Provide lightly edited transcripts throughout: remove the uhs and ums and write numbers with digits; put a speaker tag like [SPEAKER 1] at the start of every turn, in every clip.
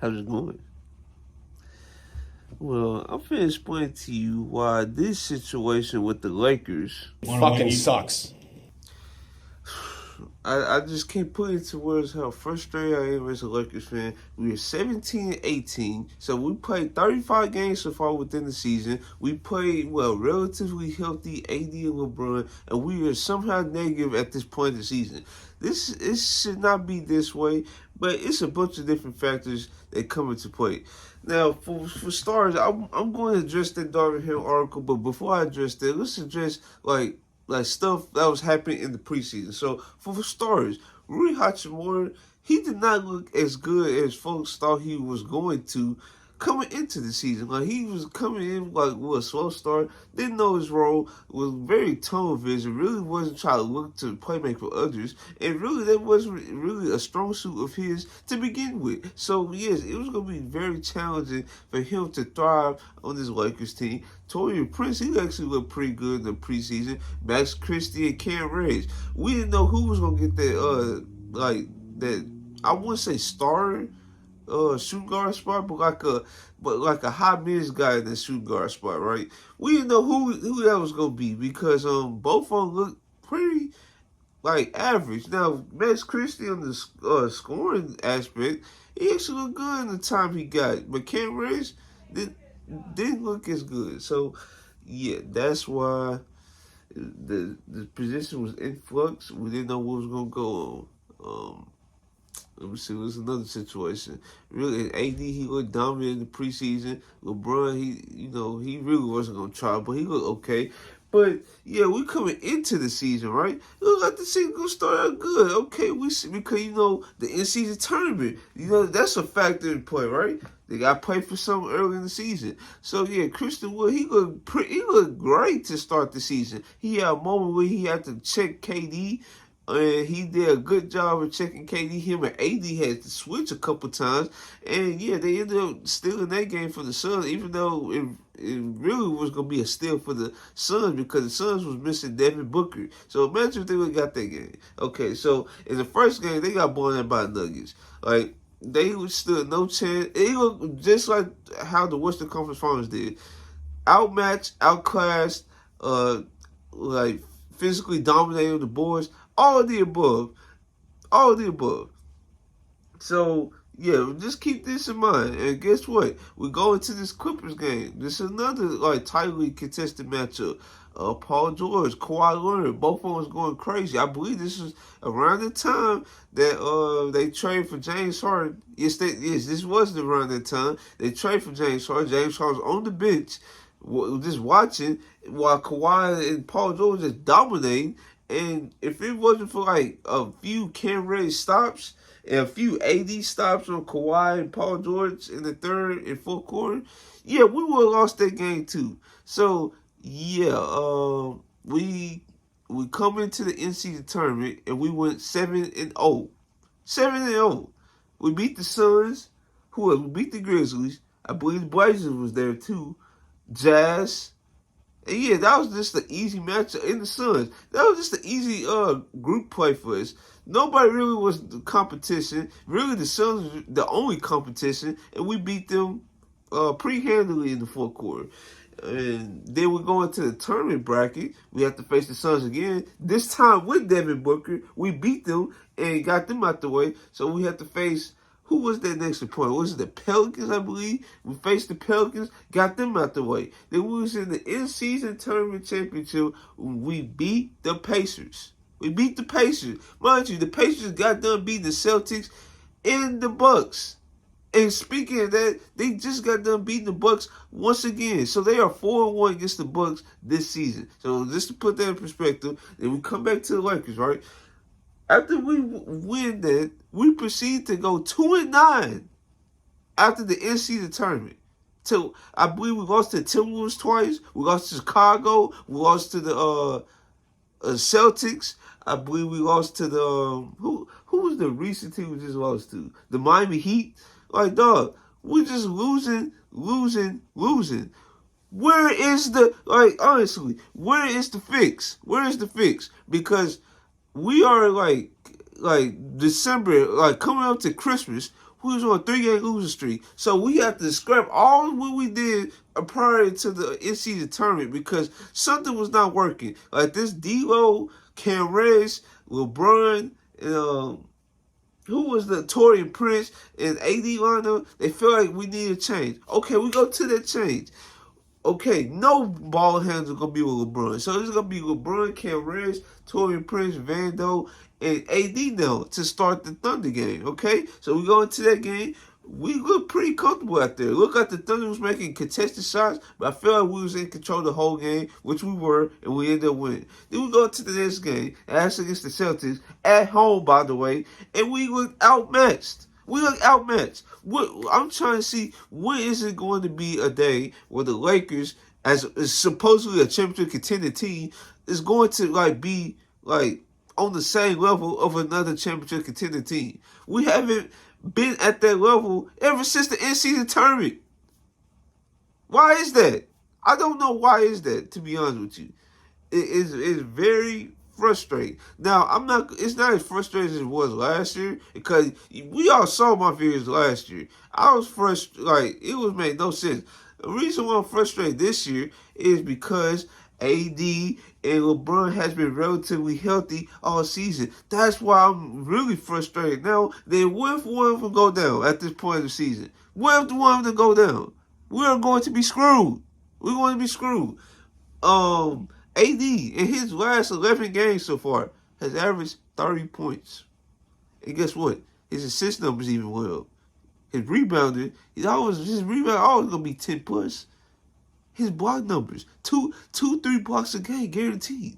[SPEAKER 1] How's it going? Well, I'm finna explain to you why this situation with the Lakers,
[SPEAKER 2] fucking sucks.
[SPEAKER 1] I just can't put into words how frustrated I am as a Lakers fan. We were 17-18, so we played 35 games so far within the season. We played, well, relatively healthy AD and LeBron, and we are somehow negative at this point in the season. It should not be this way, but it's a bunch of different factors that come into play. Now, for starters, I'm going to address that Darvin Hill article, but before I address that, let's address like stuff that was happening in the preseason. So for starters, Rui Hachimura, he did not look as good as folks thought he was going to coming into the season. Like he was coming in like with a slow start, didn't know his role, was very tunnel vision, really wasn't trying to look to play make for others, and really that wasn't really a strong suit of his to begin with. So yes, it was gonna be very challenging for him to thrive on this Lakers team. Torian Prince, he actually looked pretty good in the preseason. Max Christie and Cam Reddish. We didn't know who was gonna get that that I wouldn't say starter shooting guard spot, but like a high minutes guy in the shooting guard spot, right? We didn't know who that was gonna be because both of them looked pretty like average. Now Max Christie on the scoring aspect, he actually looked good in the time he got, but Cam Reddish didn't look as good. So yeah, that's why the position was in flux. We didn't know what was gonna go on. Let me see. There's another situation. Really, AD he looked dominant in the preseason. LeBron he really wasn't gonna try, but he looked okay. But yeah, we coming into the season, right? It looked like the season gonna start out good. Okay, we see because the in-season tournament, that's a factor in play, right? They got played for something early in the season. So yeah, Christian Wood, he looked great to start the season. He had a moment where he had to check KD. And he did a good job of checking KD. Him and AD had to switch a couple times. And yeah, they ended up stealing that game from the Suns, even though it really was going to be a steal for the Suns because the Suns was missing Devin Booker. So imagine if they would have got that game. Okay, so in the first game, they got blown out by Nuggets. Like, they stood no chance. It looked just like how the Western Conference Finals did. Outmatched, outclassed, like physically dominated the boards. All of the above. All of the above. So, yeah, just keep this in mind. And guess what? We go into this Clippers game. This is another, tightly contested matchup. Paul George, Kawhi Leonard, both of them was going crazy. I believe this is around the time that they traded for James Harden. Yes, this was around that time. They traded for James Harden. James Harden was on the bench, just watching, while Kawhi and Paul George just dominating. And if it wasn't for a few Cam Reddish stops and a few AD stops on Kawhi and Paul George in the third and fourth quarter, yeah, we would have lost that game too. So yeah, we come into the in-season tournament and we went 7-0. 7-0. We beat the Suns, we beat the Grizzlies. I believe the Blazers was there too. Jazz. And yeah, that was just the easy matchup in the Suns. That was just the easy group play for us. Nobody really was the competition. Really, the Suns were the only competition, and we beat them pretty handily in the fourth quarter. And then we go into the tournament bracket. We have to face the Suns again. This time with Devin Booker, we beat them and got them out the way. So we have to face. Who was that next opponent? Was it the Pelicans, I believe? We faced the Pelicans, got them out the way. Then we was in the in-season tournament championship. We beat the Pacers. We beat the Pacers. Mind you, the Pacers got done beating the Celtics and the Bucks. And speaking of that, they just got done beating the Bucks once again. So they are 4-1 against the Bucks this season. So just to put that in perspective, then we come back to the Lakers, right? After we win that, we proceed to go 2-9 after the in-season tournament. So I believe we lost to Timberwolves twice. We lost to Chicago. We lost to the Celtics. I believe we lost to the who was the recent team we just lost to? The Miami Heat. Like, dog, we're just losing. Where is honestly, where is the fix? Where is the fix? Because we are like December, coming up to Christmas. We was on a 3-game losing streak. So we have to scrap all what we did prior to the in-season tournament because something was not working. Like this D-Lo, Cam Reddish, LeBron, and who was the Torian Prince and AD lineup, they feel like we need a change. Okay, we go to that change. Okay, no ball hands are going to be with LeBron. So it's going to be LeBron, Cam Reddish, Torian Prince, Vando, and AD now to start the Thunder game, okay? So we go into that game. We look pretty comfortable out there. Look like the Thunder was making contested shots, but I feel like we was in control the whole game, which we were, and we ended up winning. Then we go to the next game, that's against the Celtics, at home, by the way, and we look outmatched. We look outmatched. I'm trying to see when is it going to be a day where the Lakers, as supposedly a championship contending team, is going to be on the same level of another championship contending team. We haven't been at that level ever since the in-season tournament. Why is that? I don't know why is that, to be honest with you. It's very frustrating. Now, it's not as frustrating as it was last year because we all saw my videos last year. I was frustrated, it was made no sense. The reason why I'm frustrated this year is because AD and LeBron has been relatively healthy all season. That's why I'm really frustrated now. Then what if one of them go down at this point of the season? What if one of them go down? We're going to be screwed. We're going to be screwed. AD, in his last 11 games so far, has averaged 30 points. And guess what? His assist numbers even went up. His rebounding, his rebound always going to be 10 plus. His block numbers, 3 blocks a game, guaranteed.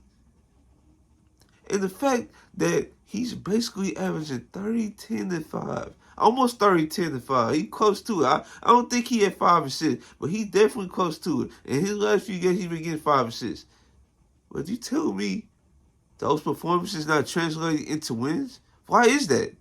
[SPEAKER 1] And the fact that he's basically averaging 30, 10, and 5. Almost 30, 10, and 5. He's close to it. I don't think he had 5 assists, but he's definitely close to it. In his last few games, he's been getting 5 assists. But you tell me those performances not translating into wins? Why is that?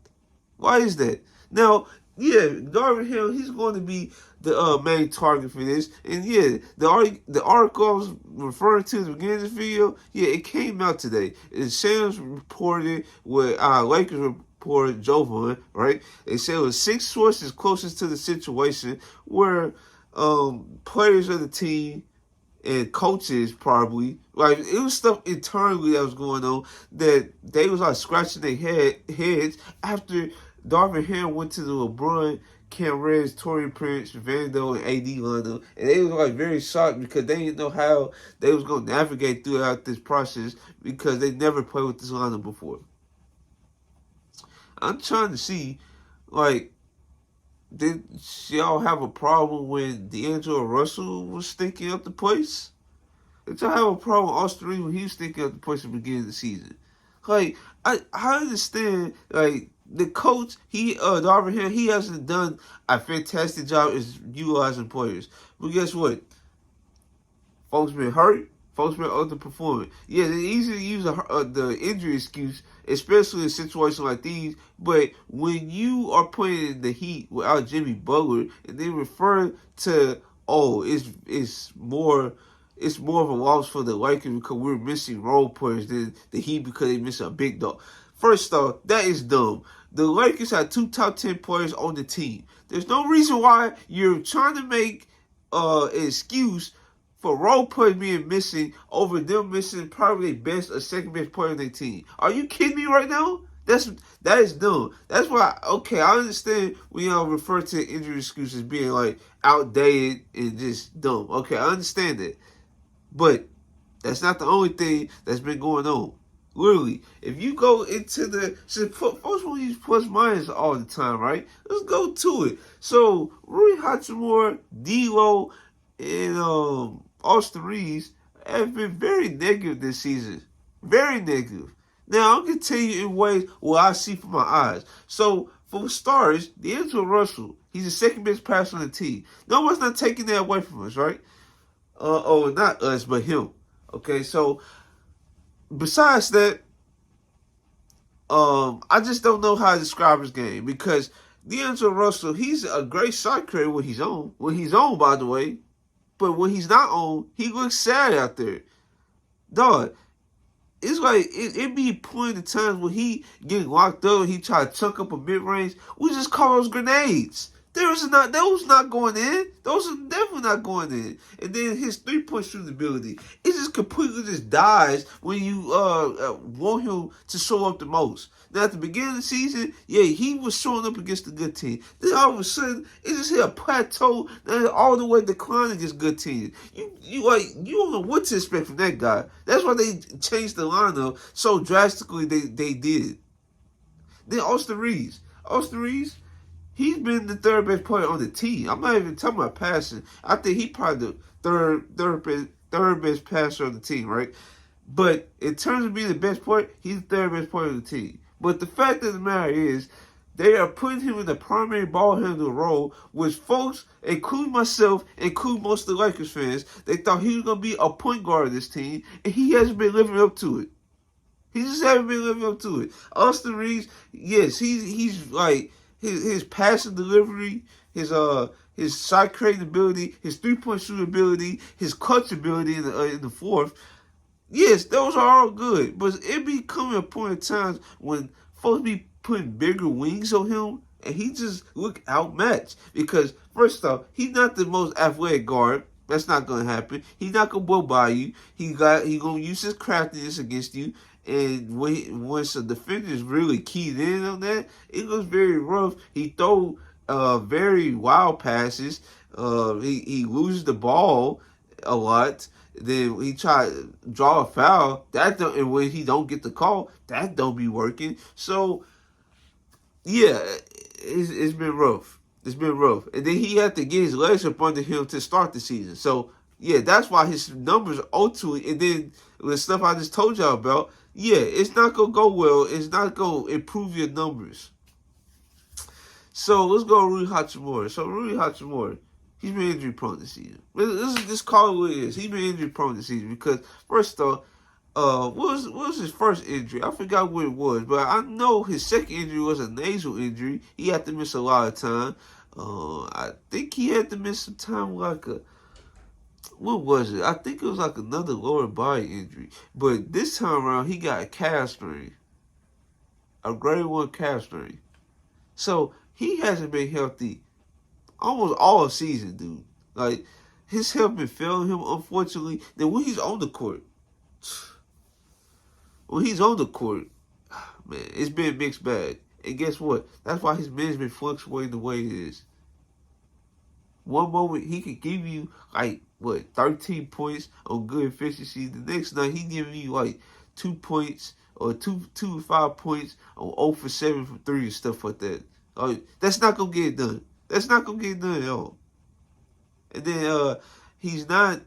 [SPEAKER 1] Why is that? Now, yeah, Darvin Ham, he's going to be the main target for this. And yeah, the article I was referring to at the beginning of this video, yeah, it came out today. And Shams reported what Lakers reported, Jovan, right? They said it was 6 sources closest to the situation where players of the team and coaches probably, it was stuff internally that was going on that they was scratching their heads after Darvin Ham went to the LeBron, Cam Reddish, Torian Prince, Vando, and AD lineup, and they was very shocked because they didn't know how they was going to navigate throughout this process because they never played with this lineup before. I'm trying to see, did y'all have a problem when D'Angelo Russell was stinking up the place? Did y'all have a problem with Austin Reeves when he was stinking up the place at the beginning of the season? I understand, the coach, Darvin Ham, he hasn't done a fantastic job as utilizing players. But guess what? Folks been hurt. Folks been underperforming. Yeah, it's easy to use the injury excuse, especially in situations like these. But when you are putting in the Heat without Jimmy Butler, and then refer to, it's more of a loss for the Lakers because we're missing role players than the Heat because they miss a big dog. First off, that is dumb. The Lakers had 2 top 10 players on the team. There's no reason why you're trying to make an excuse for role players being missing over them missing probably their best or second best player on their team. Are you kidding me right now? That is dumb. That's why, I understand when y'all refer to injury excuses being outdated and just dumb. Okay, I understand that. But that's not the only thing that's been going on. Literally, if you go into folks will use plus minus all the time, right? Let's go to it. So, Rui Hachimura, D-Lo, and Austin Reeves have been very negative this season. Very negative. Now, I'm going to tell you in ways what I see from my eyes. So, for starters, D'Angelo Russell, he's the second best passer on the team. No one's not taking that away from us, right? Not us, but him. Okay, so besides that, I just don't know how to describe his game because D'Angelo Russell, he's a great shot creator when he's on. When he's on, by the way. But when he's not on, he looks sad out there. Dog, it's like it be point of times when he getting locked up, he try to chuck up a mid range. We just call those grenades. Those not going in. Those are definitely not going in. And then his 3-point shooting ability, it just completely just dies when you want him to show up the most. Now at the beginning of the season, yeah, he was showing up against a good team. Then all of a sudden, it just hit a plateau and all the way declining against good teams. You don't know what to expect from that guy. That's why they changed the lineup so drastically. They did. Then Austin Reeves. He's been the third best player on the team. I'm not even talking about passing. I think he probably the third best passer on the team, right? But in terms of being the best player, he's the third best player on the team. But the fact of the matter is, they are putting him in the primary ball handler role, which folks, including myself, including most of the Lakers fans, they thought he was going to be a point guard of this team, and he hasn't been living up to it. He just haven't been living up to it. Austin Reeves, yes, he's like his passing delivery, his shot creating ability, his 3-point shooting ability, his clutch ability in the fourth. Yes, those are all good, but it be coming a point in times when folks be putting bigger wings on him, and he just look outmatched. Because first off, he's not the most athletic guard. That's not gonna happen. He's not gonna blow by you. He gonna use his craftiness against you. And once a defender is really keyed in on that, it looks very rough. He throw very wild passes. He loses the ball a lot. Then he try to draw a foul. And when he don't get the call, that don't be working. So yeah, it's been rough. It's been rough. And then he had to get his legs up under him to start the season. So yeah, that's why his numbers owe to it. And then the stuff I just told y'all about, yeah, it's not going to go well. It's not going to improve your numbers. So let's go Rui Hachimura. So Rui Hachimura, he's been injury prone this season. This call it what it is. He's been injury prone this season because first off, what was his first injury? I forgot what it was, but I know his second injury was a nasal injury. He had to miss a lot of time. I think he had to miss some time what was it? I think it was like another lower body injury. But this time around, he got a calf strain. A grade 1 calf strain. So, he hasn't been healthy almost all season, dude. Like, his health been failing him, unfortunately. Then when he's on the court, man, it's been a mixed bag. And guess what? That's why his minutes been fluctuating the way it is. One moment he could give you 13 points on good efficiency. The next night he giving you 2 points or 5 points on 0 for 7 from 3 and stuff like that. That's not gonna get it done. That's not gonna get it done at all. And then he's not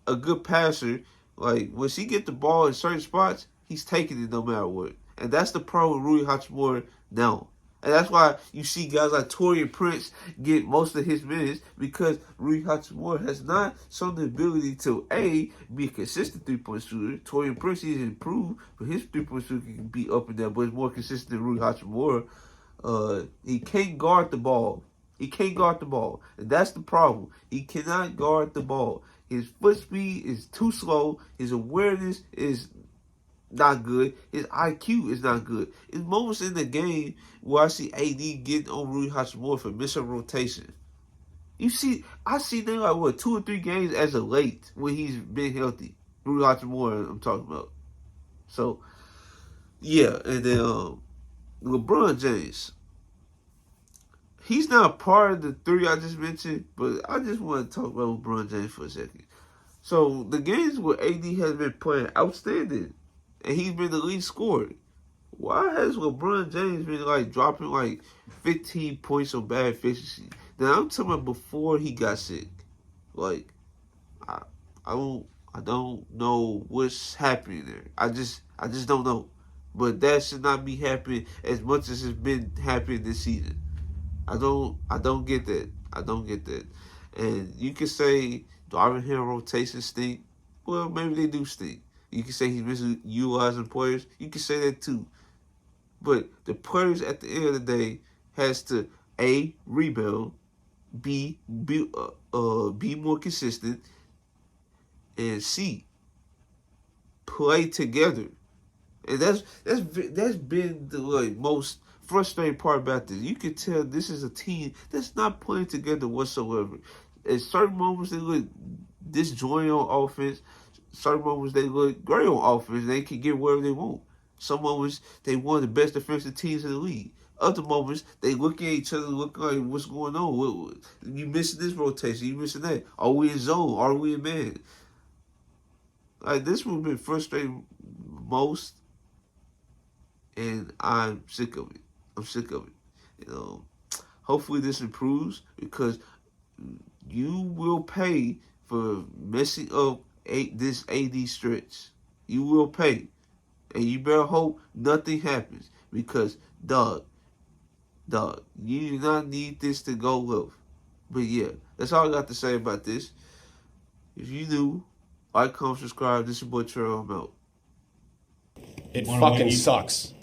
[SPEAKER 1] a good passer. Like once he get the ball in certain spots, he's taking it no matter what. And that's the problem with Rui Hachimura now. And that's why you see guys like Taurean Prince get most of his minutes because Rui Hachimura has not shown the ability to, A, be a consistent 3-point shooter. Taurean Prince has improved, but his 3-point shooter can be up and down, but it's more consistent than Rui Hachimura. He can't guard the ball. And that's the problem. He cannot guard the ball. His foot speed is too slow. His awareness is not good. His IQ is not good. It's moments in the game where I see AD getting on Rui Hachimura for missing rotation. I see them 2 or 3 games as of late when he's been healthy. Rui Hachimura, I'm talking about. So, yeah, and then LeBron James. He's not part of the 3 I just mentioned, but I just want to talk about LeBron James for a second. So, the games where AD has been playing outstanding, and he's been the lead scorer. Why has LeBron James been dropping 15 points on bad efficiency? Now I'm talking about before he got sick. I don't know what's happening there. I just don't know. But that should not be happening as much as it's been happening this season. I don't get that. And you can say Darvin Ham rotations stink. Well, maybe they do stink. You can say he's misutilizing players. You can say that too. But the players at the end of the day has to A, rebound, B, be more consistent, and C, play together. And that's been the like most frustrating part about this. You can tell this is a team that's not playing together whatsoever. At certain moments they look disjointed on offense. Certain moments they look great on offense. They can get wherever they want. Some moments they one of the best defensive teams in the league. Other moments they look at each other, look like what's going on. You missing this rotation, you missing that. Are we in zone? Are we in man? Like this would be frustrating most, and I'm sick of it. I'm sick of it. You know, hopefully this improves because you will pay for messing up this AD stretch. You will pay, and you better hope nothing happens because dog, you do not need this to go left. But yeah, that's all I got to say about this. If you new, like, comment, subscribe. This is your boy Trell. I'm out.
[SPEAKER 2] It fucking sucks.